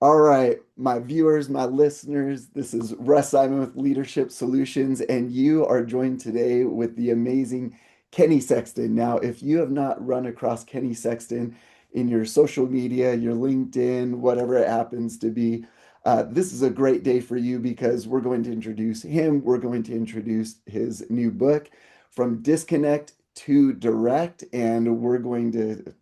All right, my viewers, my listeners, this is Russ Simon with Leadership Solutions, and you are joined today with the amazing Kenny Sexton. Now, if you have not run across Kenny Sexton in your social media, your LinkedIn, whatever it happens to be, this is a great day for you because we're going to introduce him. We're going to introduce his new book, From Disconnect to Direct, and we're going to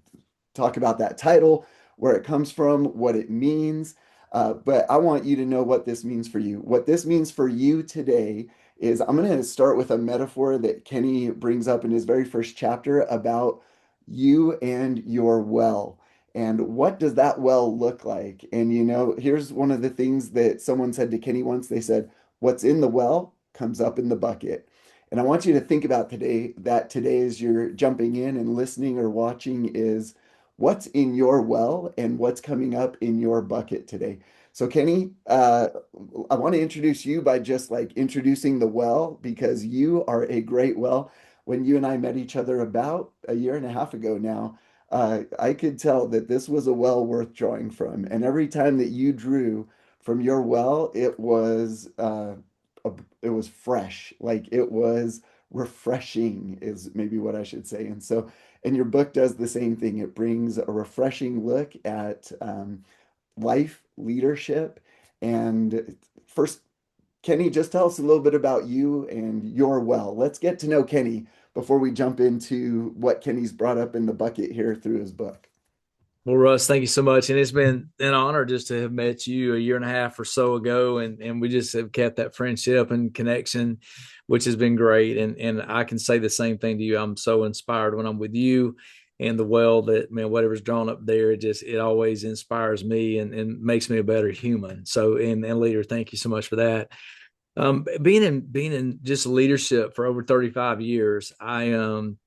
talk about that title, where it comes from, what it means. But I want you to know what this means for you. What this means for you today is I'm going to start with a metaphor that Kenny brings up in his very first chapter about you and your well. And what does that well look like? And here's one of the things that someone said to Kenny once. They said, "What's in the well comes up in the bucket." And I want you to think about today as you're jumping in and listening or watching is what's in your well and what's coming up in your bucket today. So, Kenny, I want to introduce you by just like introducing the well because you are a great well. When you and I met each other about a year and a half ago now, I could tell that this was a well worth drawing from. And every time that you drew from your well, it was fresh, like it was refreshing, is maybe what I should say. And your book does the same thing. It brings a refreshing look at life, leadership. And first, Kenny, just tell us a little bit about you and your well. Let's get to know Kenny before we jump into what Kenny's brought up in the bucket here through his book. Well, Russ, thank you so much. And it's been an honor just to have met you a year and a half or so ago. And we just have kept that friendship and connection, which has been great. And I can say the same thing to you. I'm so inspired when I'm with you and the well that, man, whatever's drawn up there, it always inspires me and makes me a better human. So, and leader, thank you so much for that. Being in just leadership for over 35 years, man,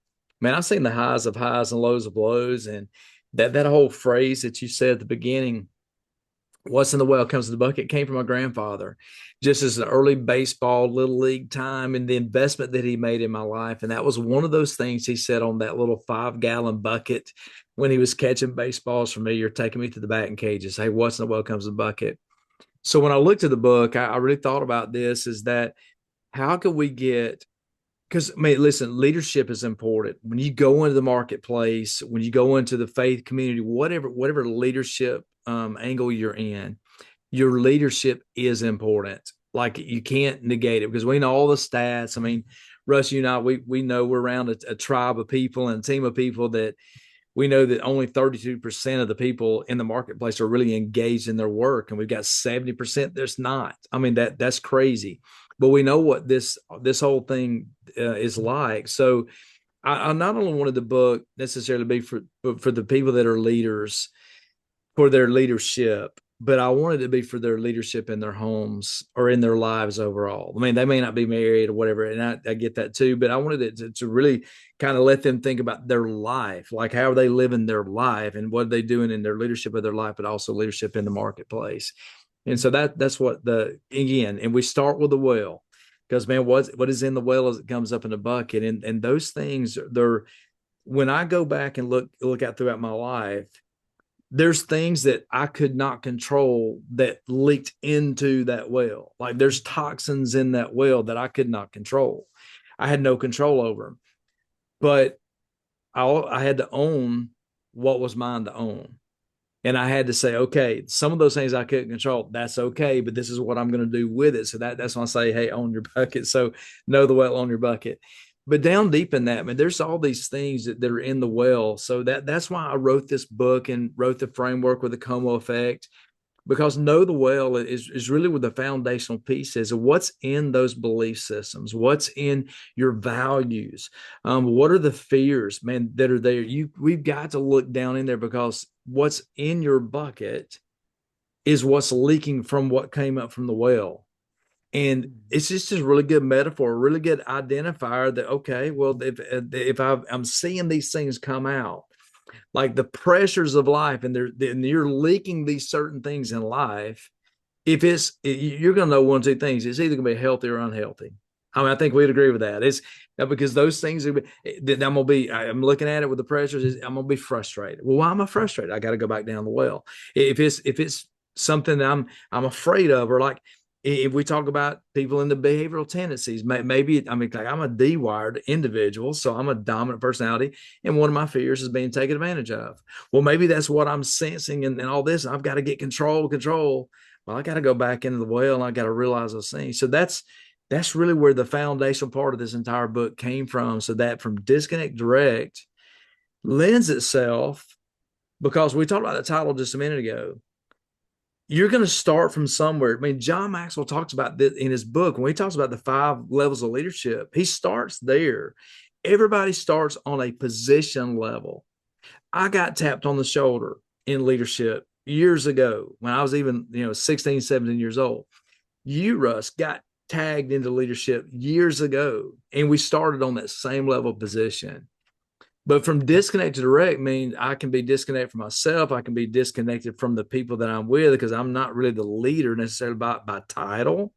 I've seen the highs of highs and lows of lows. And that whole phrase that you said at the beginning, what's in the well comes in the bucket, came from my grandfather, just as an early baseball, little league time, and the investment that he made in my life. And that was one of those things he said on that little 5 gallon bucket when he was catching baseballs for me or taking me to the batting cages. Hey, what's in the well comes in the bucket. So when I looked at the book, I really thought about this, is that how could we get, because I mean, listen, leadership is important. When you go into the marketplace, when you go into the faith community, whatever leadership angle you're in, your leadership is important. Like you can't negate it because we know all the stats. I mean, Russ, you and I, we know we're around a tribe of people and a team of people that we know that only 32% of the people in the marketplace are really engaged in their work, and we've got 70% that's not. I mean, that's crazy. But we know what this whole thing is like. So I not only wanted the book necessarily be for the people that are leaders, for their leadership, but I wanted it to be for their leadership in their homes or in their lives overall. I mean, they may not be married or whatever, and I get that too, but I wanted it to really kind of let them think about their life, like how are they living their life and what are they doing in their leadership of their life, but also leadership in the marketplace. And so that's what again, and we start with the well, because man, what is in the well as it comes up in the bucket, and those things, they're, when I go back and look out throughout my life, there's things that I could not control that leaked into that well. Like there's toxins in that well that I could not control. I had no control over, but I had to own what was mine to own. And I had to say, okay, some of those things I couldn't control, that's okay, but this is what I'm going to do with it. So that's when I say, hey, own your bucket. So know the well on your bucket. But down deep in that, man, there's all these things that are in the well. So that's why I wrote this book and wrote the framework with the KOMO effect, because know the well is really where the foundational piece is of what's in those belief systems, what's in your values, what are the fears, man, that are there. We've got to look down in there, because what's in your bucket is what's leaking from what came up from the well. And it's just a really good metaphor, a really good identifier that, okay, well, if I'm seeing these things come out, like the pressures of life, and you're leaking these certain things in life, you're going to know one or two things. It's either going to be healthy or unhealthy. I mean, I think we'd agree with that. It's because those things I'm looking at it with the pressures. I'm going to be frustrated. Well, why am I frustrated? I got to go back down the well. If it's something that I'm afraid of, or like if we talk about people in the behavioral tendencies, maybe I mean like I'm a D-wired individual, so I'm a dominant personality, and one of my fears is being taken advantage of. Well, maybe that's what I'm sensing and all this. And I've got to get control. Well, I got to go back into the well and I got to realize those things. So that's really where the foundational part of this entire book came from. So that from disconnect direct lends itself, because we talked about the title just a minute ago, you're going to start from somewhere. I mean, John Maxwell talks about this in his book. When he talks about the 5 levels of leadership, he starts there. Everybody starts on a position level. I got tapped on the shoulder in leadership years ago when I was even, 16, 17 years old. You, Russ, got tagged into leadership years ago, and we started on that same level of position. But from disconnect to direct means I can be disconnected from myself. I can be disconnected from the people that I'm with because I'm not really the leader necessarily by title.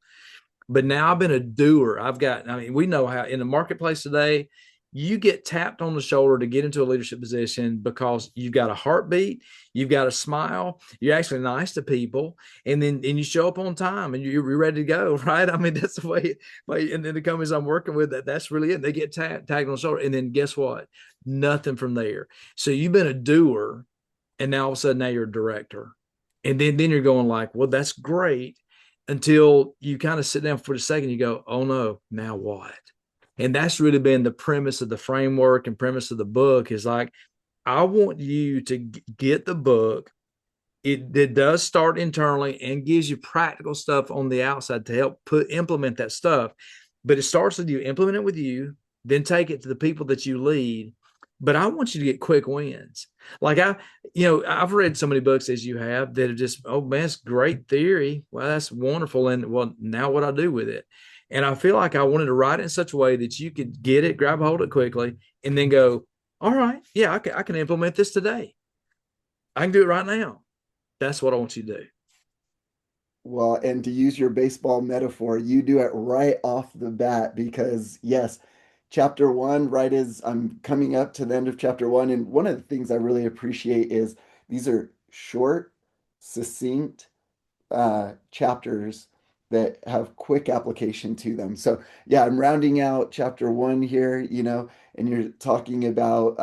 But now I've been a doer. I mean, we know how in the marketplace today, you get tapped on the shoulder to get into a leadership position because you've got a heartbeat, you've got a smile, you're actually nice to people, and you show up on time and you're ready to go, right? I mean, that's the way and then the companies I'm working with, that's really it. They get tagged on the shoulder, and then guess what? Nothing from there. So you've been a doer, and now all of a sudden now you're a director. And then you're going like, well, that's great, until you kind of sit down for a second, you go, oh no, now what? And that's really been the premise of the framework and premise of the book is like, I want you to get the book. It does start internally and gives you practical stuff on the outside to help implement that stuff. But it starts with you, implement it with you, then take it to the people that you lead. But I want you to get quick wins. Like I've read so many books as you have that are just, oh man, it's great theory. Well, that's wonderful. And well, now what I do with it. And I feel like I wanted to write it in such a way that you could get it, grab hold of it quickly, and then go, all right, yeah, I can implement this today. I can do it right now. That's what I want you to do. Well, and to use your baseball metaphor, you do it right off the bat because, yes, chapter one, right as I'm coming up to the end of chapter one, and one of the things I really appreciate is these are short, succinct chapters that have quick application to them. So, yeah, I'm rounding out chapter one here, and you're talking about,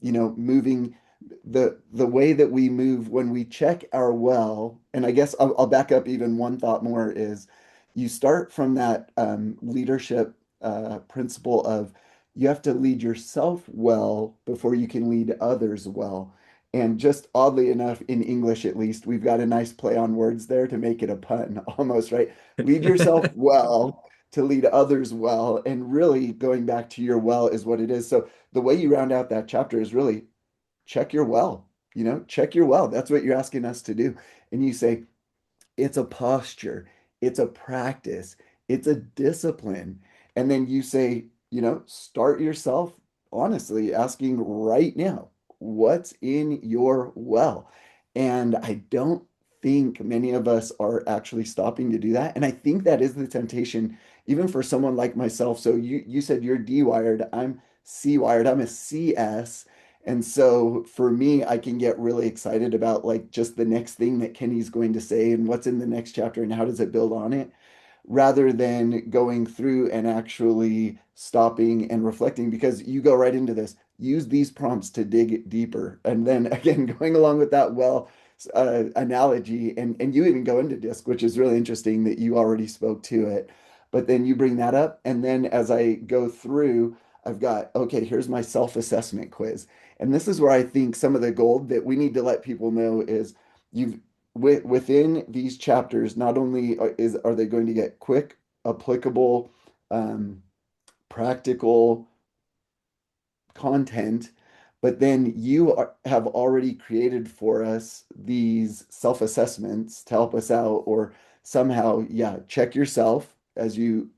moving the way that we move when we check our well. And I guess I'll back up even one thought more is you start from that leadership principle of you have to lead yourself well before you can lead others well. And just oddly enough, in English at least, we've got a nice play on words there to make it a pun almost, right? Lead yourself well to lead others well. And really going back to your well is what it is. So the way you round out that chapter is really check your well, check your well. That's what you're asking us to do. And you say, it's a posture, it's a practice, it's a discipline. And then you say, start yourself honestly asking right now, what's in your well? And I don't think many of us are actually stopping to do that. And I think that is the temptation, even for someone like myself. So you said you're D-wired, I'm C-wired, I'm a CS. And so for me, I can get really excited about like just the next thing that Kenny's going to say and what's in the next chapter and how does it build on it, rather than going through and actually stopping and reflecting, because you go right into this. Use these prompts to dig deeper. And then again, going along with that analogy, and you even go into disc, which is really interesting that you already spoke to it. But then you bring that up. And then as I go through, I've got, okay, here's my self-assessment quiz. And this is where I think some of the gold that we need to let people know is you've within these chapters, not only are they going to get quick, applicable, um, practical content, but then have already created for us these self-assessments to help us out, or somehow, yeah, check yourself as you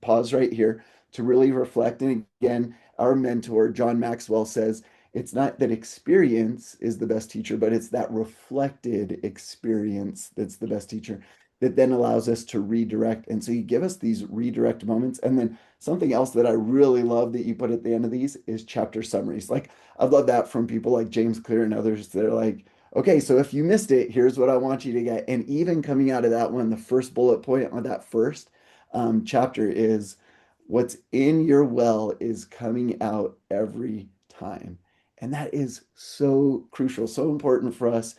pause right here to really reflect. And again, our mentor, John Maxwell, says it's not that experience is the best teacher, but it's that reflected experience that's the best teacher that then allows us to redirect. And so you give us these redirect moments. And then something else that I really love that you put at the end of these is chapter summaries. Like I've loved that from people like James Clear and others. They're like, Okay, so if you missed it, here's what I want you to get. And even coming out of that one, the first bullet point on that first chapter is what's in your well is coming out every time. And that is so crucial, so important for us,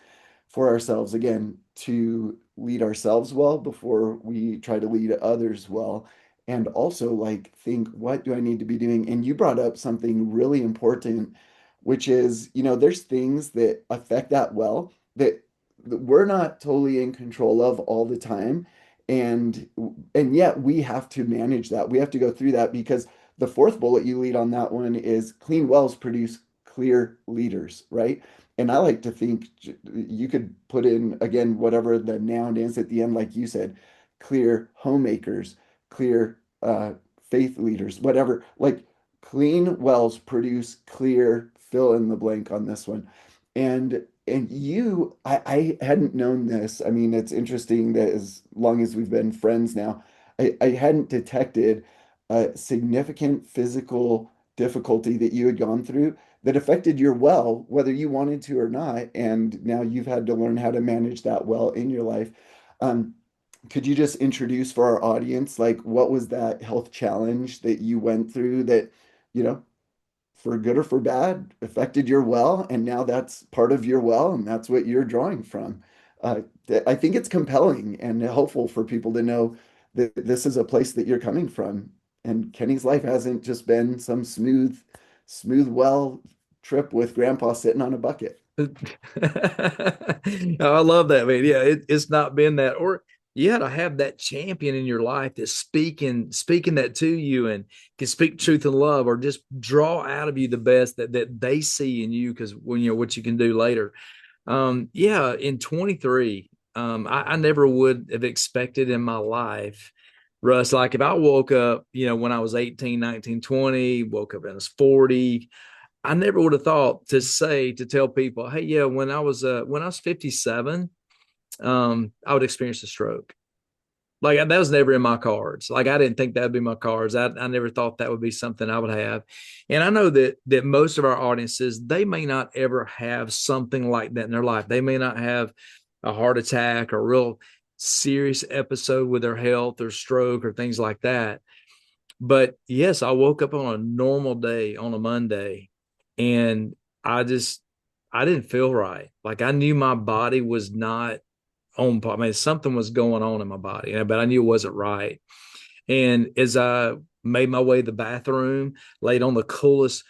for ourselves, again, to lead ourselves well before we try to lead others well. And also, like, think, what do I need to be doing? And you brought up something really important, which is, there's things that affect that well that we're not totally in control of all the time. And and yet we have to manage that. We have to go through that because the fourth bullet you lead on that one is clean wells produce clear leaders, right? And I like to think you could put in again whatever the noun is at the end, like you said, clear homemakers, clear faith leaders, whatever. Like clean wells produce clear fill in the blank on this one. And I hadn't known this. I mean, it's interesting that as long as we've been friends now, I hadn't detected a significant physical difficulty that you had gone through that affected your well, whether you wanted to or not. And now you've had to learn how to manage that well in your life. Um, could you just introduce for our audience, like what was that health challenge that you went through that, you know, for good or for bad, affected your well, and now that's part of your well, and that's what you're drawing from. Uh, I think it's compelling and helpful for people to know that this is a place that you're coming from. And Kenny's life hasn't just been some smooth well trip with grandpa sitting on a bucket. I love that, man. Yeah, it's not been that, or you had to have that champion in your life that's speaking that to you and can speak truth and love, or just draw out of you the best that they see in you, because when you know what you can do later. Yeah, in 23, I never would have expected in my life, Russ, like if I woke up, when I was 18, 19, 20, woke up and I was 40, I never would have thought to tell people, hey, yeah, when I was 57, I would experience a stroke. Like that was never in my cards. Like I didn't think that'd be my cards. I never thought that would be something I would have. And I know that most of our audiences, they may not ever have something like that in their life. They may not have a heart attack or a real serious episode with their health or stroke or things like that. But yes, I woke up on a normal day on a Monday, and I just I didn't feel right. Like I knew my body was not on. I mean, something was going on in my body, but I knew it wasn't right. And as I made my way to the bathroom, laid on the coolest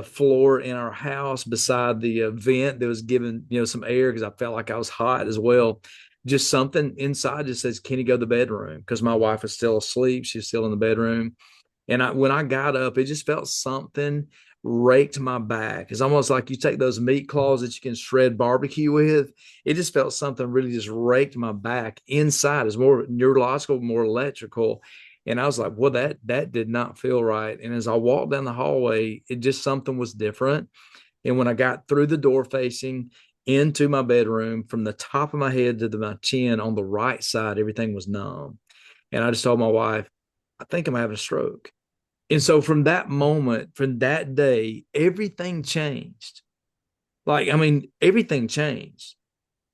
floor in our house beside the vent that was giving some air because I felt like I was hot as well. Just something inside just says, "Can you go to the bedroom?" Because my wife was still asleep; she's still in the bedroom. And when I got up, it just felt something raked my back. It's almost like you take those meat claws that you can shred barbecue with. It just felt something really just raked my back inside. It's more neurological, more electrical. And I was like, well, that did not feel right. And as I walked down the hallway, it just something was different. And when I got through the door facing into my bedroom, from the top of my head to my chin on the right side, everything was numb. And I just told my wife, I think I'm having a stroke. And so from that moment, from that day, everything changed. Like, I mean, everything changed.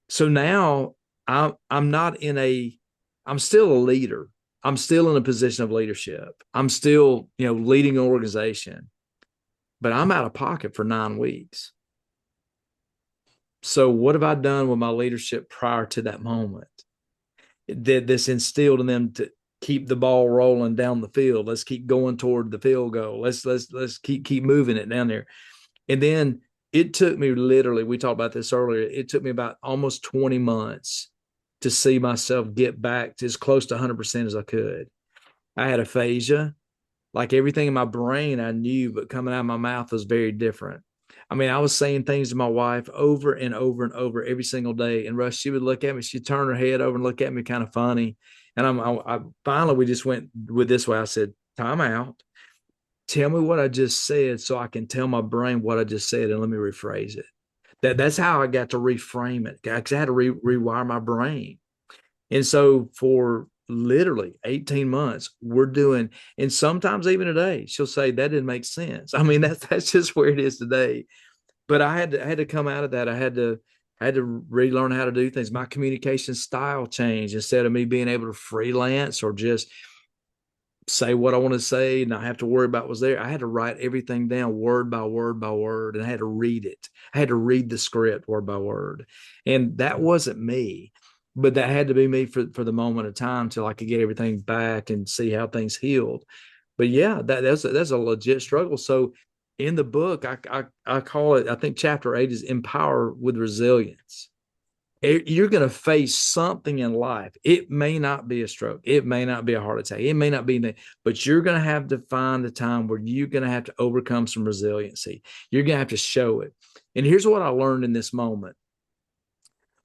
So now I'm not in a, I'm still a leader. I'm still in a position of leadership. I'm still, leading an organization, but I'm out of pocket for 9 weeks. So what have I done with my leadership prior to that moment? This instilled in them to keep the ball rolling down the field. Let's keep going toward the field goal. Let's keep moving it down there. And then it took me literally, we talked about this earlier, it took me about almost 20 months to see myself get back to as close to 100% as I could. I had aphasia, like everything in my brain I knew, but coming out of my mouth was very different. I mean, I was saying things to my wife over and over and over every single day. And Russ, she would look at me, she'd turn her head over and look at me kind of funny. And I finally, we just went with this way. I said, time out. Tell me what I just said so I can tell my brain what I just said and let me rephrase it. That's how I got to reframe it. Because I had to rewire my brain. And so for literally 18 months, we're doing, and sometimes even today, she'll say that didn't make sense. I mean, that's just where it is today. But I had to come out of that. I had to I had to relearn how to do things. My communication style changed. Instead of me being able to freelance or just say what I want to say, not have to worry about what's there, I had to write everything down word by word by word, and I had to read it. I had to read the script word by word. And that wasn't me, but that had to be me for the moment of time till I could get everything back and see how things healed. But yeah, that's a legit struggle. So in the book, I call it, I think chapter 8 is empower with resilience. You're going to face something in life. It may not be a stroke. It may not be a heart attack. It may not be that, but you're going to have to find the time where you're going to have to overcome some resiliency. You're going to have to show it. And here's what I learned in this moment: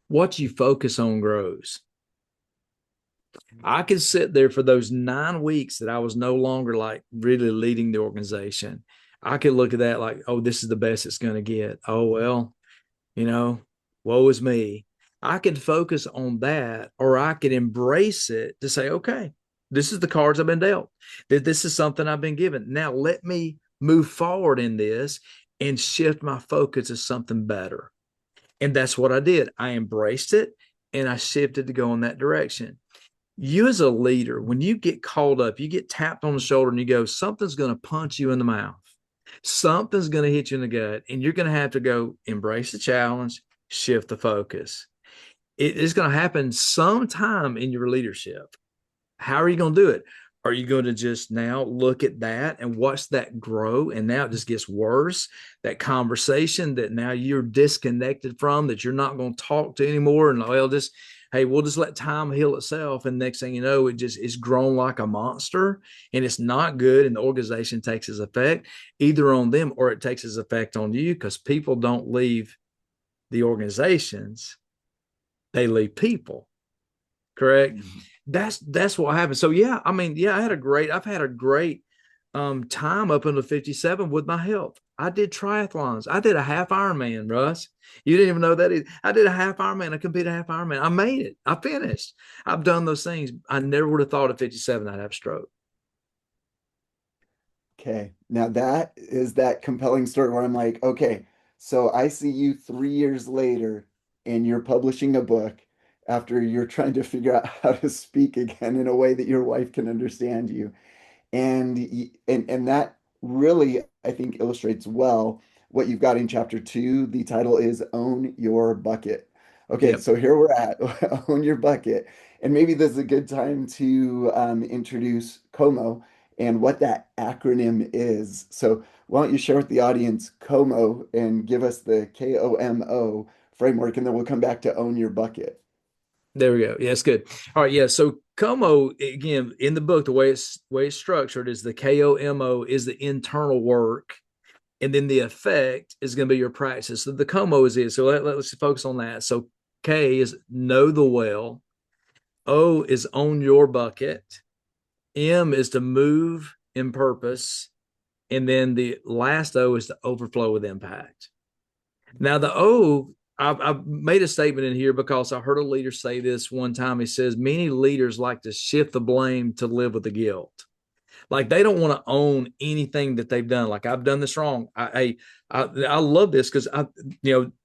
what you focus on grows. I could sit there for those 9 weeks that I was no longer like really leading the organization. I could look at that like, oh, this is the best it's going to get. Oh, well, you know, woe is me. I could focus on that, or I could embrace it to say, okay, this is the cards I've been dealt. That this is something I've been given. Now let me move forward in this and shift my focus to something better. And that's what I did. I embraced it and I shifted to go in that direction. You as a leader, when you get called up, you get tapped on the shoulder and you go, something's going to punch you in the mouth. Something's going to hit you in the gut, and you're going to have to go embrace the challenge, shift the focus. It is going to happen sometime in your leadership. How are you going to do it? Are you going to just now look at that and watch that grow? And now it just gets worse. That conversation that now you're disconnected from, that you're not going to talk to anymore. And well, just, hey, we'll just let time heal itself. And next thing you know, it just is grown like a monster and it's not good. And the organization takes its effect either on them or it takes its effect on you, because people don't leave the organizations, they leave people. Correct. Mhm. That's what happened. So yeah, I mean, yeah, I've had a great time up until 57 with my health. I did triathlons. I did a half Ironman, Russ. You didn't even know that. I did a half Ironman. I competed a half Ironman. I made it. I finished. I've done those things. I never would have thought at 57 I'd have a stroke. Okay. Now that is that compelling story where I'm like, okay, so I see you 3 years later and you're publishing a book after you're trying to figure out how to speak again in a way that your wife can understand you. And that really, I think, illustrates well what you've got in chapter 2. The title is Own Your Bucket. Okay, Yep. so here we're at Own Your Bucket. And maybe this is a good time to introduce KOMO and what that acronym is. So why don't you share with the audience KOMO and give us the KOMO framework, and then we'll come back to Own Your Bucket. There we go. Yeah, it's good. All right. Yeah. So KOMO, again, in the book, the way it's structured is the KOMO is the internal work, and then the effect is going to be your practice. So the KOMO is it. So let's focus on that. So K is know the well. O is own your bucket. M is to move in purpose. And then the last O is to overflow with impact. Now, the O, I've made a statement in here because I heard a leader say this one time. He says, many leaders like to shift the blame to live with the guilt. Like they don't want to own anything that they've done. Like I've done this wrong. I love this because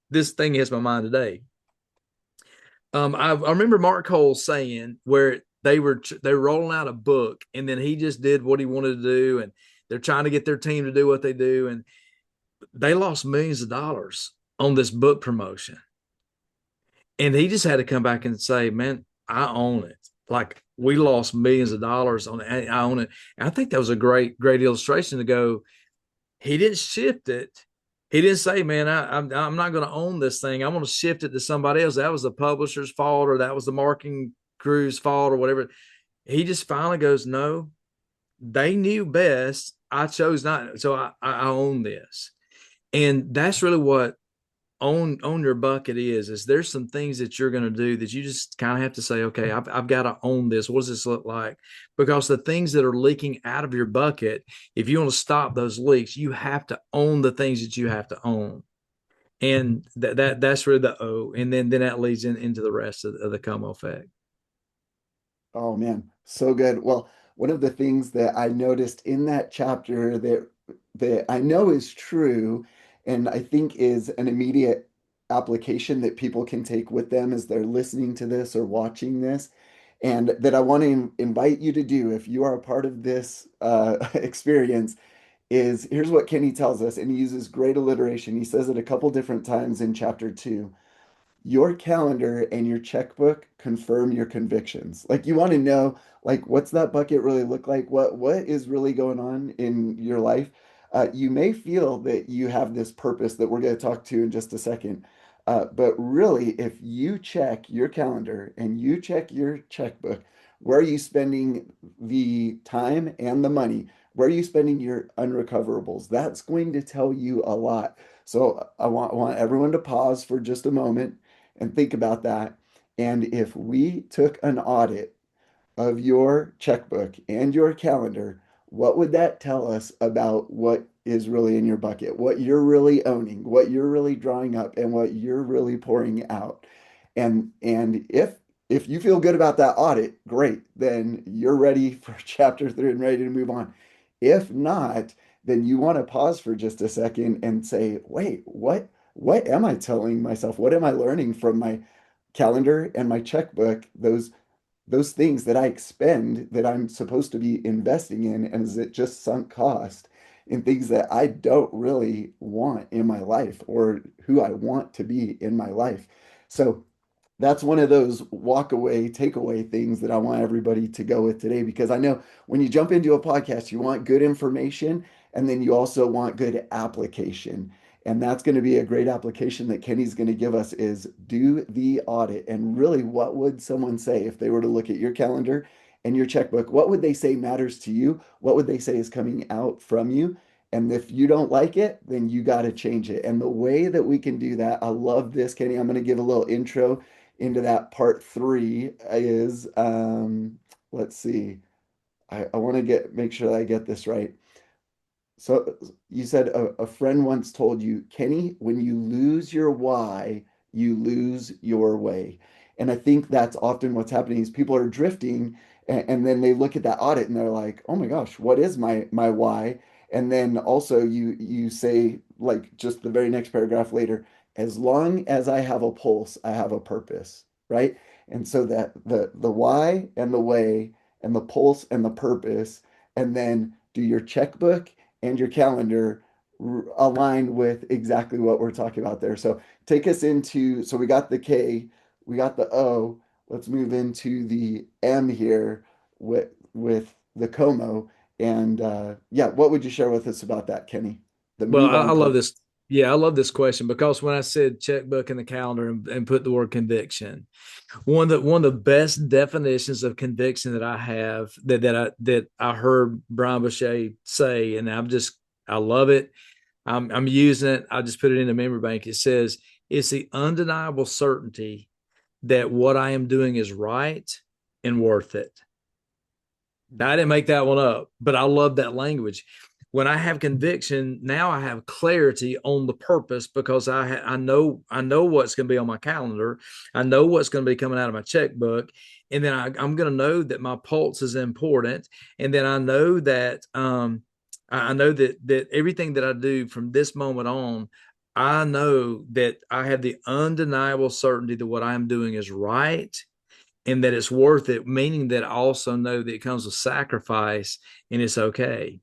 this thing hits my mind today. I remember Mark Cole saying where they were rolling out a book, and then he just did what he wanted to do, and they're trying to get their team to do what they do, and they lost millions of dollars on this book promotion. And he just had to come back and say, man, I own it. Like we lost millions of dollars on it. I own it. And I think that was a great illustration to go. He didn't shift it. He didn't say, man, I'm not going to own this thing. I'm going to shift it to somebody else. That was the publisher's fault, or that was the marketing crew's fault, or whatever. He just finally goes, no, they knew best. I chose not. So I own this. And that's really what own your bucket is there's some things that you're going to do that you just kind of have to say, okay, I've got to own this. What does this look like? Because the things that are leaking out of your bucket, if you want to stop those leaks, you have to own the things that you have to own. And that's really the O. And then that leads into the rest of the como effect. Oh man, so good. Well, one of the things that I noticed in that chapter that I know is true and I think is an immediate application that people can take with them as they're listening to this or watching this, and that I want to invite you to do if you are a part of this experience is here's what Kenny tells us, and he uses great alliteration. He says it a couple different times in chapter 2. Your calendar and your checkbook confirm your convictions. Like you want to know, like, what's that bucket really look like? What is really going on in your life? You may feel that you have this purpose that we're going to talk to in just a second. But really, if you check your calendar and you check your checkbook, where are you spending the time and the money? Where are you spending your unrecoverables? That's going to tell you a lot. So I want everyone to pause for just a moment and think about that. And if we took an audit of your checkbook and your calendar, what would that tell us about what is really in your bucket, what you're really owning, what you're really drawing up, and what you're really pouring out? And if you feel good about that audit, great, then you're ready for chapter 3 and ready to move on. If not, then you want to pause for just a second and say, wait, what am I telling myself? What am I learning from my calendar and my checkbook? Those things that I expend that I'm supposed to be investing in, and is it just sunk cost in things that I don't really want in my life or who I want to be in my life? So that's one of those walk away, takeaway things that I want everybody to go with today, because I know when you jump into a podcast, you want good information and then you also want good application. And that's going to be a great application that Kenny's going to give us is do the audit. And really, what would someone say if they were to look at your calendar and your checkbook? What would they say matters to you? What would they say is coming out from you? And if you don't like it, then you got to change it. And the way that we can do that, I love this, Kenny. I'm going to give a little intro into that part 3 is let's see. I want to make sure that I get this right. So you said a friend once told you, Kenny, when you lose your why, you lose your way. And I think that's often what's happening is people are drifting and then they look at that audit and they're like, oh my gosh, what is my why? And then also you say like just the very next paragraph later, as long as I have a pulse, I have a purpose, right? And so that the why and the way and the pulse and the purpose, and then do your checkbook and your calendar align with exactly what we're talking about there. So take us into, so we got the K, we got the O. Let's move into the M here with the KOMO. And yeah, what would you share with us about that, Kenny? The Well, move on I love part. this. Yeah, I love this question because when I said checkbook in the calendar and put the word conviction, one of the best definitions of conviction that I have that I heard Brian Boucher say, and I love it. I'm using it. I just put it in the memory bank. It says it's the undeniable certainty that what I am doing is right and worth it. Now, I didn't make that one up, but I love that language. When I have conviction, now I have clarity on the purpose because I know what's going to be on my calendar. I know what's going to be coming out of my checkbook, and then I'm going to know that my pulse is important, and then I know that everything that I do from this moment on, I know that I have the undeniable certainty that what I'm doing is right and that it's worth it, meaning that I also know that it comes with sacrifice and it's okay.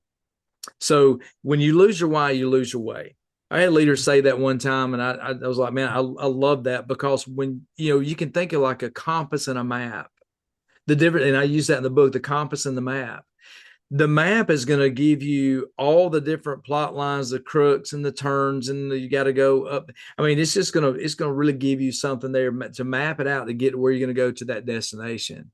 So when you lose your why, you lose your way. I had leaders say that one time, and I was like, man, I love that because when you can think of like a compass and a map. The different, and I use that in the book, the compass and the map. The map is going to give you all the different plot lines, the crooks and the turns, and you got to go up. I mean, it's gonna really give you something there to map it out to get where you're going to go to that destination.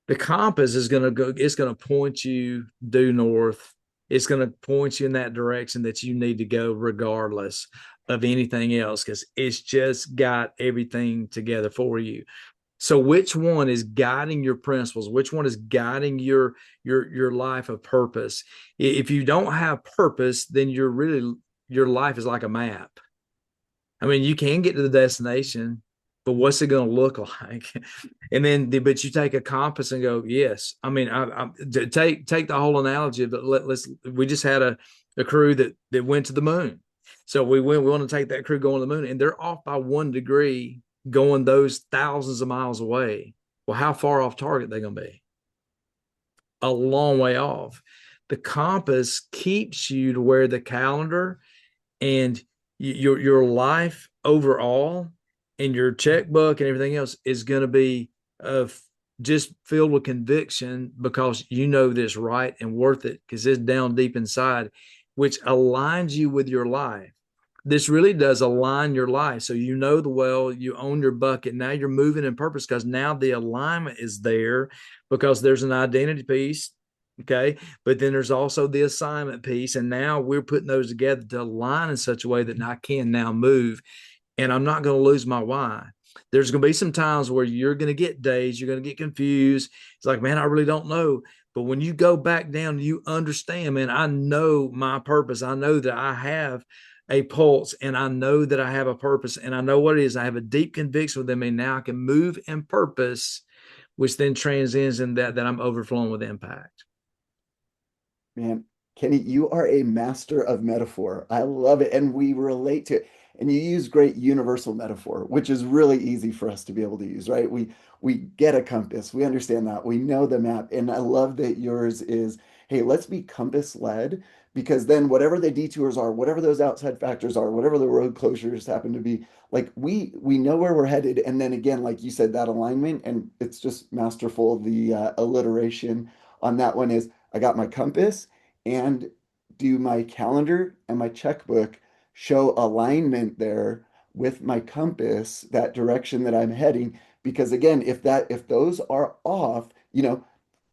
The compass is going to go. It's going to point you due north. It's going to point you in that direction that you need to go, regardless of anything else, because it's just got everything together for you. So which one is guiding your principles? Which one is guiding your life of purpose? If you don't have purpose, then your life is like a map. I mean, you can get to the destination, but what's it going to look like? And then, but you take a compass and go, yes. I mean, take the whole analogy, but we just had a crew that went to the moon. So we want to take that crew going to the moon, and they're off by 1 degree going those thousands of miles away. Well, how far off target they going to be? A long way off. The compass keeps you to where the calendar and your life overall and your checkbook and everything else is going to be just filled with conviction because you know this right and worth it because it's down deep inside, which aligns you with your life. This really does align your life. So you know the well, you own your bucket. Now you're moving in purpose because now the alignment is there because there's an identity piece. Okay. But then there's also the assignment piece. And now we're putting those together to align in such a way that I can now move and I'm not going to lose my why. There's going to be some times where you're going to get days, you're going to get confused. It's like, man, I really don't know. But when you go back down, you understand, man, I know my purpose. I know that I have a pulse and I know that I have a purpose and I know what it is. I have a deep conviction with them. And now I can move in purpose, which then transcends in that I'm overflowing with impact. Man, Kenny, you are a master of metaphor. I love it. And we relate to it. And you use great universal metaphor, which is really easy for us to be able to use, right? We get a compass. We understand that. We know the map. And I love that yours is, hey, let's be compass led because then whatever the detours are, whatever those outside factors are, whatever the road closures happen to be, like we know where we're headed. And then again, like you said, that alignment, and it's just masterful. The alliteration on that one is I got my compass and do my calendar and my checkbook show alignment there with my compass, that direction that I'm heading. Because again, if those are off,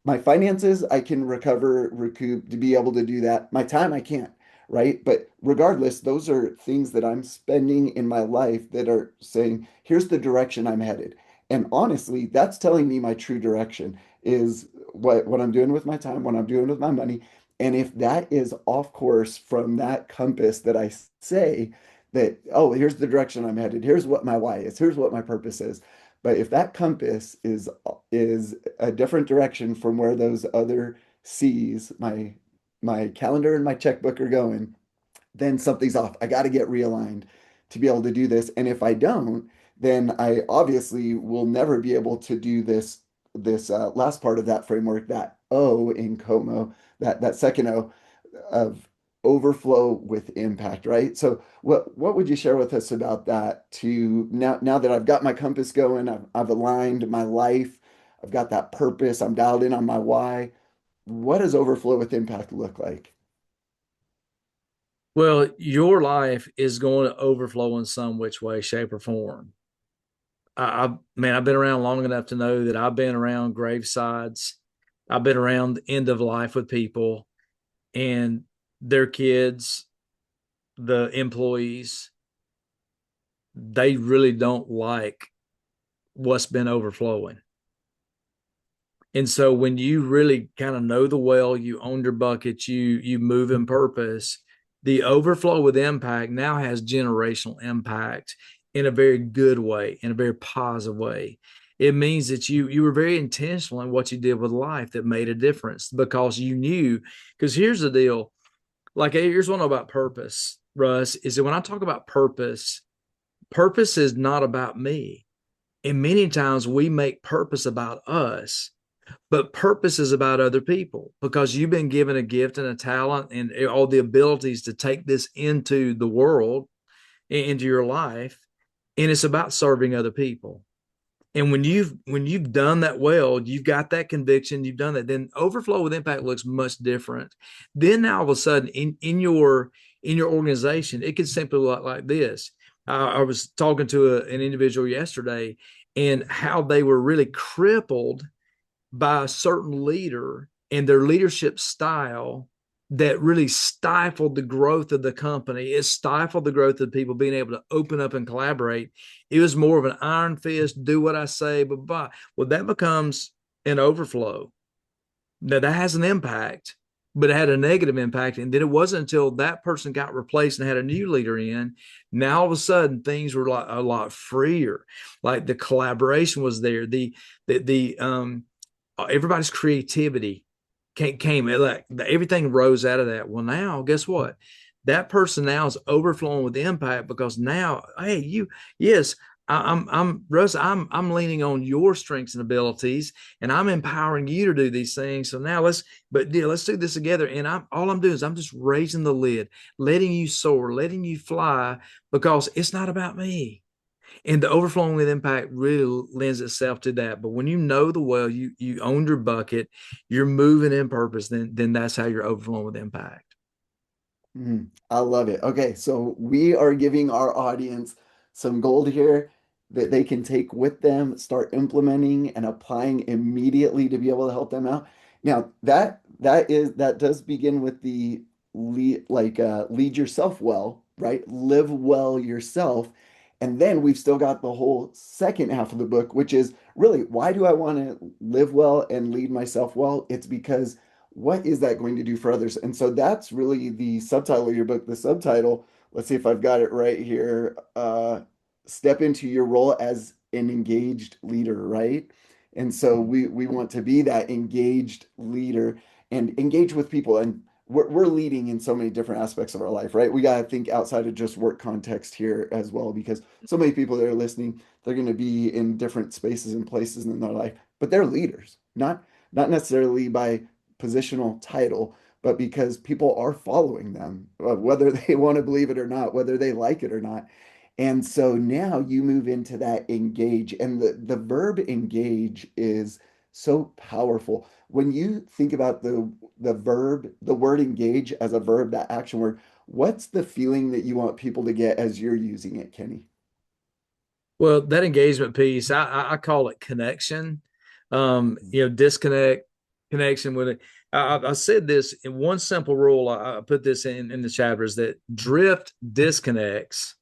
my finances, I can recoup to be able to do that. My time, I can't, right? But regardless, those are things that I'm spending in my life that are saying, here's the direction I'm headed. And honestly, that's telling me my true direction is what I'm doing with my time, what I'm doing with my money. And if that is off course from that compass that I say that, oh, here's the direction I'm headed, here's what my why is, here's what my purpose is. But if that compass is a different direction from where those other C's, my calendar and my checkbook are going, then something's off. I got to get realigned to be able to do this. And if I don't, then I obviously will never be able to do this last part of that framework, that O in KOMO, that second O of overflow with impact, right? So what would you share with us about that to now that I've got my compass going, I've aligned my life, I've got that purpose, I'm dialed in on my why. What does overflow with impact look like? Well, your life is going to overflow in some which way, shape, or form. Man, I've been around long enough to know that I've been around gravesides. I've been around the end of life with people and their kids, the employees, they really don't like what's been overflowing. And so when you really kind of know the well, you own your bucket, you move in purpose, the overflow with impact now has generational impact in a very good way, in a very positive way. It means that you were very intentional in what you did with life that made a difference because you knew. Because here's the deal, like here's one about purpose, Russ, is that when I talk about purpose, purpose is not about me. And many times we make purpose about us, but purpose is about other people because you've been given a gift and a talent and all the abilities to take this into the world, into your life. And it's about serving other people. And when you've done that well, you've got that conviction, you've done that, then overflow with impact looks much different. Then now all of a sudden in your organization, it could simply look like this. I was talking to an individual yesterday and how they were really crippled by a certain leader and their leadership style that really stifled the growth of the company. It stifled the growth of people being able to open up and collaborate. It was more of an iron fist, do what I say, blah, blah. Well, that becomes an overflow. Now that has an impact, but it had a negative impact. And then it wasn't until that person got replaced and had a new leader in. Now all of a sudden things were like a lot freer. Like the collaboration was there. The everybody's creativity came like everything rose out of that. Well, now guess what? that person now is overflowing with impact because now, hey, yes, I'm Russ, I'm leaning on your strengths and abilities, and I'm empowering you to do these things. So now let's do this together. And all I'm doing is I'm just raising the lid, letting you soar, letting you fly, because it's not about me. And the overflowing with impact really lends itself to that. But when you know the well, you own your bucket, you're moving in purpose, then that's how you're overflowing with impact. I love it. Okay, so we are giving our audience some gold here that they can take with them, start implementing and applying immediately to be able to help them out. Now, that does begin with the lead yourself well, right? Live well yourself. And then we've still got the whole second half of the book, which is really, why do I want to live well and lead myself well? It's because what is that going to do for others? And so that's really the subtitle of your book. The subtitle, let's see if I've got it right here. Step into your role as an engaged leader, right? And so we want to be that engaged leader and engage with people. And we're leading in so many different aspects of our life, right? We got to think outside of just work context here as well, because so many people that are listening, they're going to be in different spaces and places in their life, but they're leaders, not necessarily by positional title, but because people are following them, whether they want to believe it or not, whether they like it or not. And so now you move into that engage, and the verb engage is so powerful. When you think about the word engage as a verb, that action word, what's the feeling that you want people to get as you're using it, Kenny? Well, that engagement piece, I call it connection. Disconnect, connection with it. I said this in one simple rule. I put this in the chapters that drift disconnects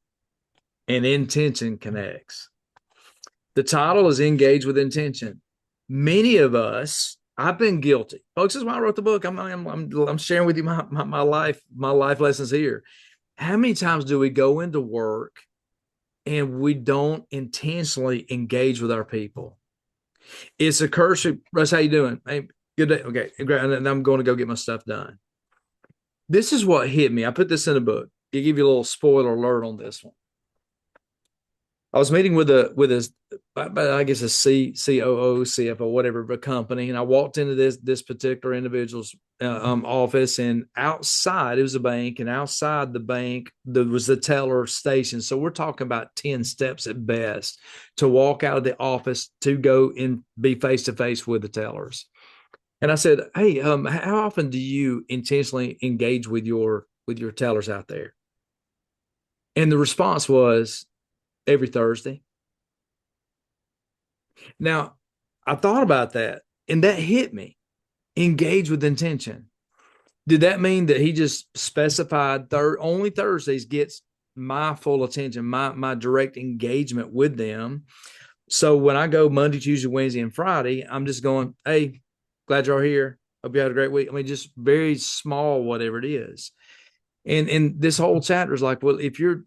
and intention connects. The title is engage with intention. Many of us, I've been guilty, folks. This is why I wrote the book. I'm sharing with you my life lessons here. How many times do we go into work and we don't intentionally engage with our people? It's a curse. Russ, how you doing? Hey, good day. Okay, and I'm going to go get my stuff done. This is what hit me. I put this in a book. I'll give you a little spoiler alert on this one. I was meeting with I guess a COO, CFO, whatever, of a company, and I walked into this particular individual's office, and outside it was a bank, and outside the bank there was the teller station. So we're talking about 10 steps at best to walk out of the office to go and be face to face with the tellers. And I said, "Hey, how often do you intentionally engage with your tellers out there?" And the response was every Thursday. Now, I thought about that and that hit me. Engage with intention. Did that mean that he just specified only Thursdays gets my full attention, my direct engagement with them? So when I go Monday, Tuesday, Wednesday, and Friday, I'm just going, hey, glad you're here. Hope you had a great week. I mean, just very small, whatever it is. And this whole chapter is like, well, if you're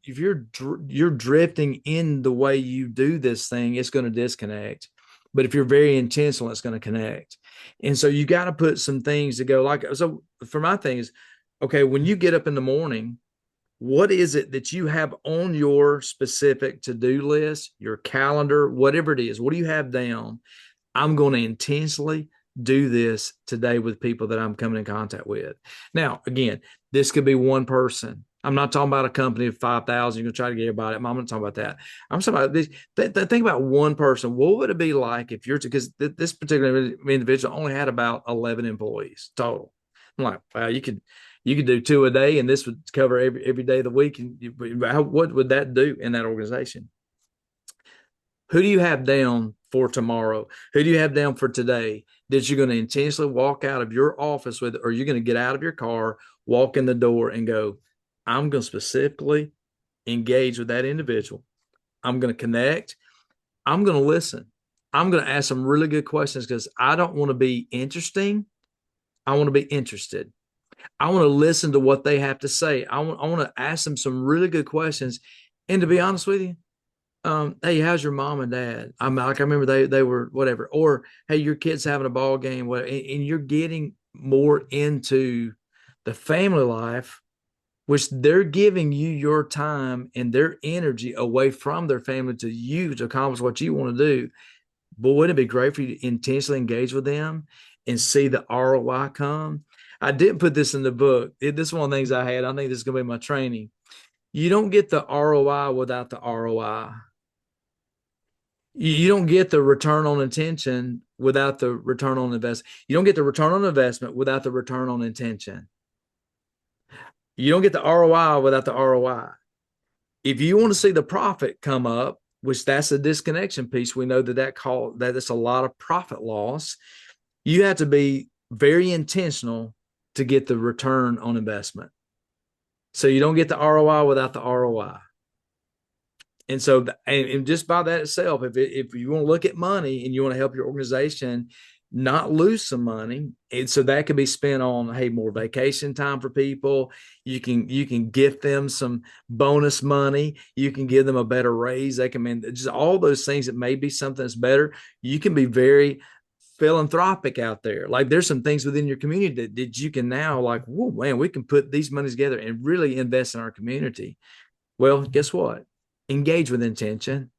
drifting in the way you do this thing, it's going to disconnect. But if you're very intentional, it's going to connect. And so you got to put some things to go. Like, so for my things, okay, when you get up in the morning, what is it that you have on your specific to-do list, your calendar, whatever it is? What do you have down? I'm going to intentionally do this today with people that I'm coming in contact with. Now, again, this could be one person. I'm not talking about a company of 5,000. You're going to try to get everybody. I'm not talking about that. I'm talking about this. Think about one person. What would it be like if you're, because this particular individual only had about 11 employees total. I'm like, wow, you could do 2 a day, and this would cover every day of the week. And what would that do in that organization? Who do you have down for tomorrow? Who do you have down for today that you're going to intentionally walk out of your office with, or you're going to get out of your car, walk in the door and go, I'm going to specifically engage with that individual. I'm going to connect. I'm going to listen. I'm going to ask some really good questions because I don't want to be interesting. I want to be interested. I want to listen to what they have to say. I want to ask them some really good questions. And to be honest with you, hey, how's your mom and dad? I remember they were whatever. Or hey, your kid's having a ball game, and you're getting more into the family life which they're giving you your time and their energy away from their family to you to accomplish what you want to do. But wouldn't it be great for you to intentionally engage with them and see the ROI come? I didn't put this in the book. This is one of the things I had. I think this is going to be my training. You don't get the ROI without the ROI. You don't get the return on intention without the return on investment. You don't get the return on investment without the return on intention. You don't get the ROI without the ROI. If you want to see the profit come up, which that's a disconnection piece, we know that it's a lot of profit loss. You have to be very intentional to get the return on investment. So you don't get the ROI without the ROI. And so, and just by that itself, if you want to look at money and you want to help your organization not lose some money, and so that could be spent on, hey, more vacation time for people. You can gift them some bonus money. You can give them a better raise. They can, mean, just all those things that may be something that's better. You can be very philanthropic out there. Like there's some things within your community that you can now like, whoa, man, we can put these monies together and really invest in our community. Well, guess what? Engage with intention.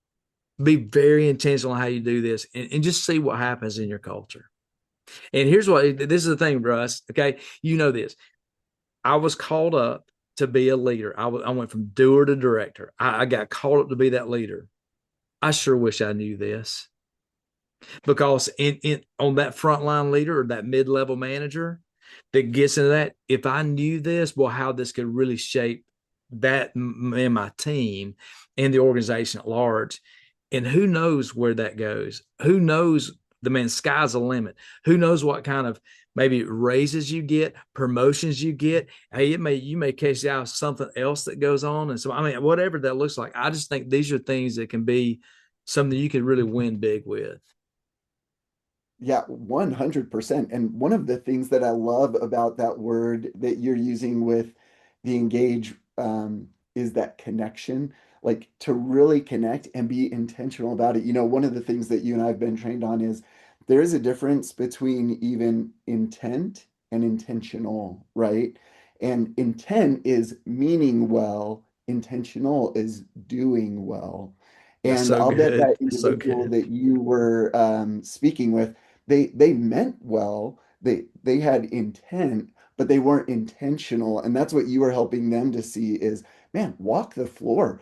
Be very intentional on how you do this and just see what happens in your culture. And here's what this is the thing, Russ. Okay. You know this. I was called up to be a leader. I went from doer to director. I got called up to be that leader. I sure wish I knew this because in on that frontline leader or that mid-level manager that gets into that, if I knew this, well, how this could really shape that in my team and the organization at large. And who knows where that goes? Who knows? The man, sky's the limit. Who knows what kind of maybe raises you get, promotions you get. Hey, you may catch out something else that goes on. And so, I mean, whatever that looks like, I just think these are things that can be something you could really win big with. Yeah, 100%. And one of the things that I love about that word that you're using with the engage is that connection, like to really connect and be intentional about it. You know, one of the things that you and I have been trained on is there is a difference between even intent and intentional, right? And intent is meaning well, intentional is doing well. That's And so I'll bet good. that That's so individual good. that you were speaking with, they meant well, they had intent, but they weren't intentional. And that's what you were helping them to see is, man, walk the floor.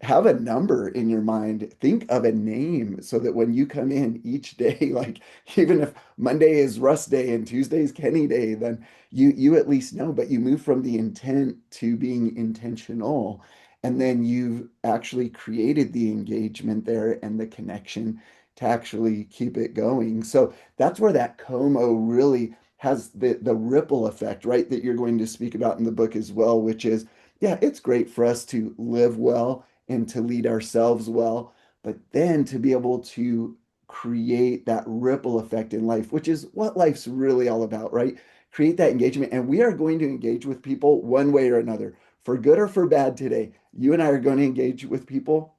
Have a number in your mind. Think of a name so that when you come in each day, like even if Monday is Russ Day and Tuesday is Kenny Day, then you at least know, but you move from the intent to being intentional. And then you've actually created the engagement there and the connection to actually keep it going. So that's where that KOMO really has the ripple effect, right? That you're going to speak about in the book as well, which is, yeah, it's great for us to live well and to lead ourselves well, but then to be able to create that ripple effect in life, which is what life's really all about, right? Create that engagement. And we are going to engage with people one way or another, for good or for bad today. You and I are going to engage with people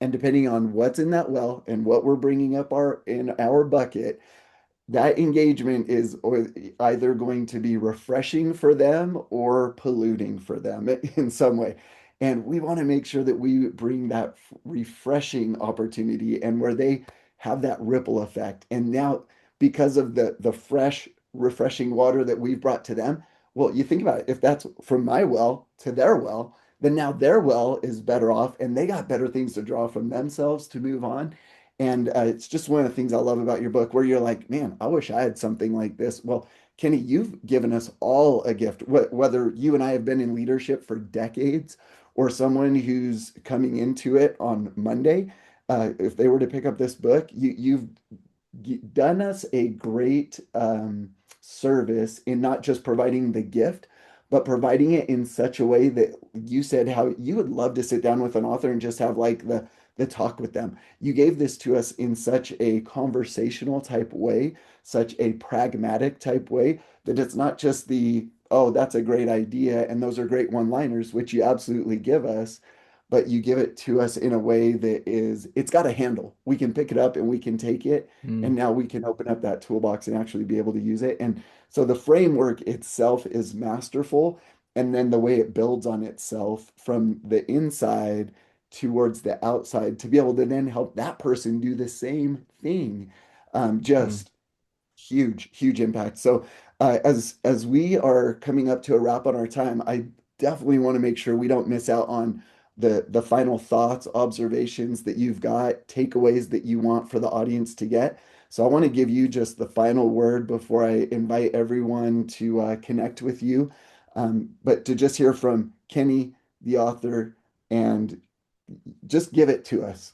and depending on what's in that well and what we're bringing up in our bucket, that engagement is either going to be refreshing for them or polluting for them in some way. And we want to make sure that we bring that refreshing opportunity and where they have that ripple effect. And now, because of the fresh, refreshing water that we've brought to them, well, you think about it, if that's from my well to their well, then now their well is better off and they got better things to draw from themselves to move on. And it's just one of the things I love about your book, where you're like, man, I wish I had something like this. Well, Kenny, you've given us all a gift, whether you and I have been in leadership for decades or someone who's coming into it on Monday. If they were to pick up this book, you've done us a great service in not just providing the gift, but providing it in such a way that you said how you would love to sit down with an author and just have like the talk with them. You gave this to us in such a conversational type way, such a pragmatic type way that it's not just the, oh, that's a great idea and those are great one-liners, which you absolutely give us, but you give it to us in a way that is, it's got a handle. We can pick it up and we can take it, and Mm. now we can open up that toolbox and actually be able to use it. And so the framework itself is masterful. and then the way it builds on itself from the inside towards the outside to be able to then help that person do the same thing. Mm. Just huge, huge impact. So as we are coming up to a wrap on our time, I definitely want to make sure we don't miss out on the final thoughts, observations that you've got, takeaways that you want for the audience to get. So I want to give you just the final word before I invite everyone to connect with you. But to just hear from Kenny, the author, and just give it to us.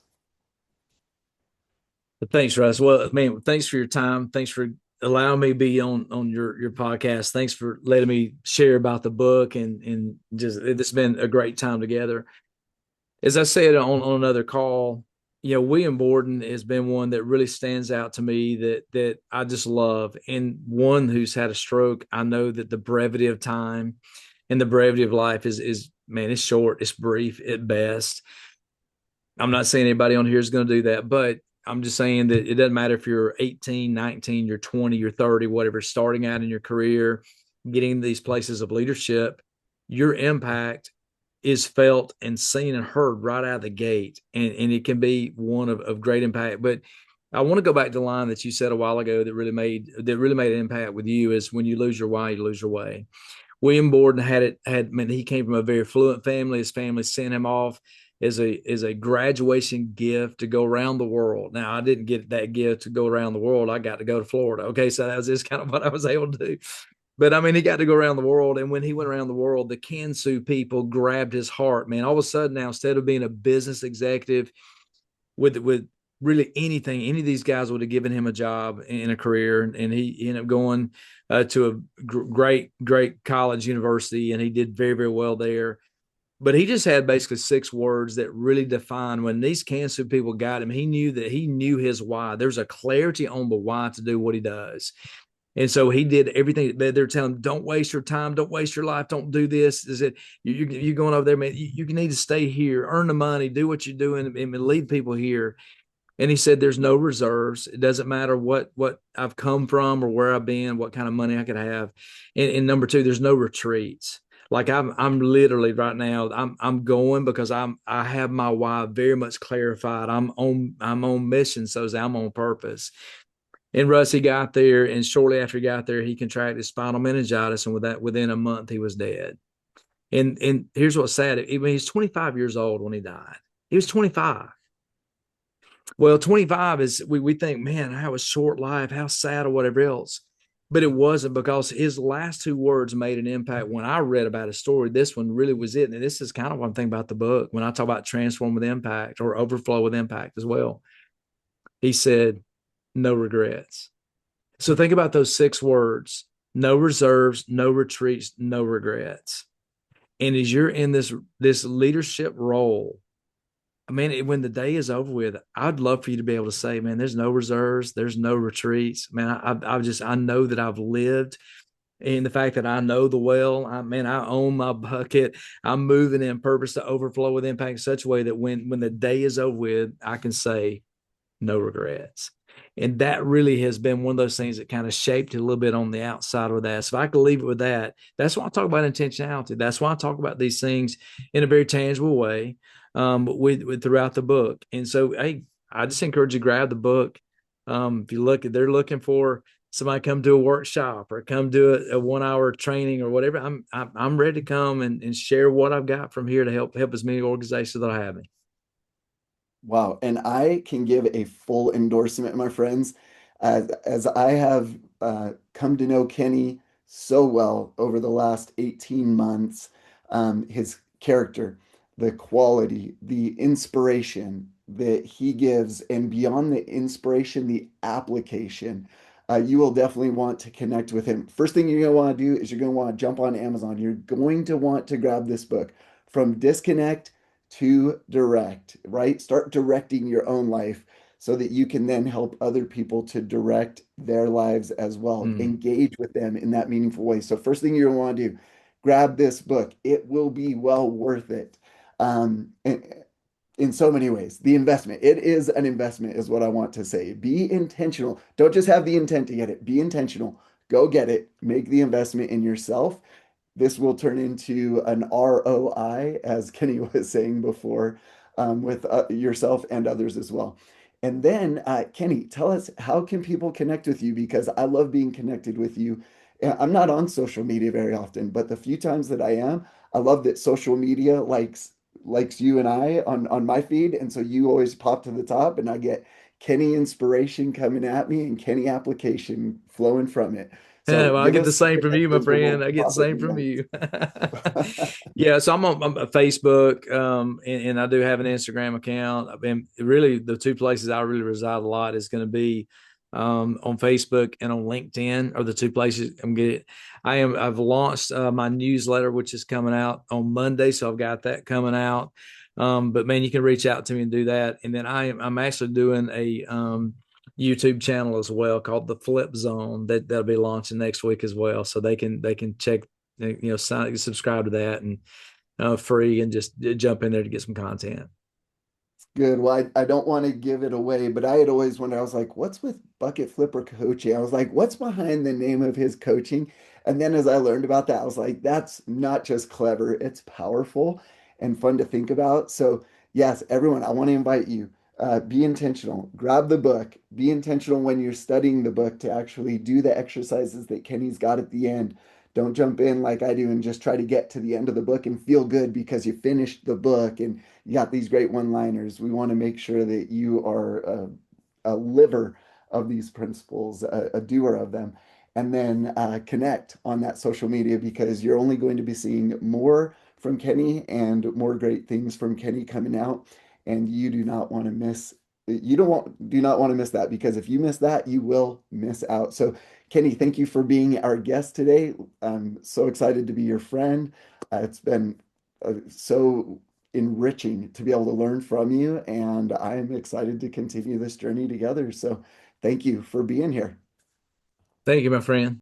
But thanks, Russ. Well, man, thanks for your time. Thanks for allowing me to be on your podcast. Thanks for letting me share about the book, and just it's been a great time together. As I said on another call, William Borden has been one that really stands out to me that I just love. And one who's had a stroke, I know that the brevity of time and the brevity of life is man, it's short, it's brief at best. I'm not saying anybody on here is going to do that, but I'm just saying that it doesn't matter if you're 18, 19, you're 20, you're 30, whatever, starting out in your career, getting these places of leadership, your impact is felt and seen and heard right out of the gate. And it can be one of great impact. But I want to go back to the line that you said a while ago that really made an impact with you is when you lose your why, you lose your way. William Borden he came from a very affluent family. His family sent him off as a graduation gift to go around the world. Now I didn't get that gift to go around the world. I got to go to Florida. Okay, so that was just kind of what I was able to do. But I mean, he got to go around the world, and when he went around the world, the Kansu people grabbed his heart. Man, all of a sudden now, instead of being a business executive with really anything, any of these guys would have given him a job in a career, and he ended up going to a great college university, and he did very very well there. But he just had basically 6 words that really defined when these cancer people got him. He knew his why. There's a clarity on the why to do what he does. And so he did everything. They're telling him, don't waste your time, don't waste your life, don't do this. Is it you're going over there, man? You need to stay here, earn the money, do what you're doing, and lead people here. And he said, "There's no reserves. It doesn't matter what I've come from or where I've been, what kind of money I could have." And number two, there's no retreats. Like I'm literally right now, I'm going because I have my why very much clarified. I'm on mission, so I'm on purpose. And Russ, he got there, and shortly after he got there, he contracted spinal meningitis, and within a month, he was dead. And here's what's sad: I mean, he's 25 years old when he died. He was 25. Well, 25 is we think, man, how a short life, how sad, or whatever else. But it wasn't, because his last 2 words made an impact. When I read about his story, this one really was it. And this is kind of one thing about the book. When I talk about transform with impact or overflow with impact as well, he said, no regrets. So think about those 6 words: no reserves, no retreats, no regrets. And as you're in this leadership role, I mean, when the day is over with, I'd love for you to be able to say, man, there's no reserves, there's no retreats. Man, I know that I've lived. And the fact that I know the well, I own my bucket. I'm moving in purpose to overflow with impact in such a way that when the day is over with, I can say no regrets. And that really has been one of those things that kind of shaped it a little bit on the outside with that. So if I could leave it with that, that's why I talk about intentionality. That's why I talk about these things in a very tangible way, with throughout the book. And so, hey, I just encourage you to grab the book. If you look, they're looking for somebody come do a workshop or come do a 1 hour training or whatever. I'm ready to come and share what I've got from here to help as many organizations that I have. Wow. And I can give a full endorsement, my friends, as I have come to know Kenny so well over the last 18 months. His character, the quality, the inspiration that he gives, and beyond the inspiration, the application. You will definitely want to connect with him. First thing you're going to want to do is you're going to want to jump on Amazon. You're going to want to grab this book, From Disconnect to Direct, right? Start directing your own life so that you can then help other people to direct their lives as well. Mm. Engage with them in that meaningful way. So first thing you're going to want to do, grab this book. It will be well worth it. In so many ways, the investment, it is an investment, is what I want to say. Be intentional. Don't just have the intent to get it. Be intentional. Go get it. Make the investment in yourself. this will turn into an ROI, as Kenny was saying before, with yourself and others as well. And then, Kenny, tell us, how can people connect with you? Because I love being connected with you. I'm not on social media very often, but the few times that I am, I love that social media likes you and I on my feed, and so you always pop to the top, and I get Kenny inspiration coming at me and Kenny application flowing from it. So Well, I give get the us some same from you, my connections, and friend. we'll I get the pop at same the from events. you. Yeah, so I'm on Facebook, and I do have an Instagram account. I've been really the two places I really reside a lot is going to be on Facebook and on LinkedIn are the two places I'm getting. I've launched my newsletter, which is coming out on Monday, so I've got that coming out. But man, you can reach out to me and do that. And then I'm actually doing a YouTube channel as well called the Flip Zone that'll be launching next week as well. So they can check, subscribe to that and free and just jump in there to get some content. Good. Well, I don't want to give it away, but I had always wondered, I was like, what's with Bucket Flipper coaching? I was like, what's behind the name of his coaching? And then as I learned about that, I was like, that's not just clever, it's powerful and fun to think about. So, yes, everyone, I want to invite you. Be intentional. Grab the book. Be intentional when you're studying the book to actually do the exercises that Kenny's got at the end. Don't jump in like I do and just try to get to the end of the book and feel good because you finished the book and you got these great one-liners. We want to make sure that you are a liver of these principles, a doer of them, and then connect on that social media because you're only going to be seeing more from Kenny and more great things from Kenny coming out, and you do not want to miss. You do not want to miss that because if you miss that, you will miss out. So, Kenny, thank you for being our guest today. I'm so excited to be your friend. It's been so enriching to be able to learn from you. And I'm excited to continue this journey together. So thank you for being here. Thank you, my friend.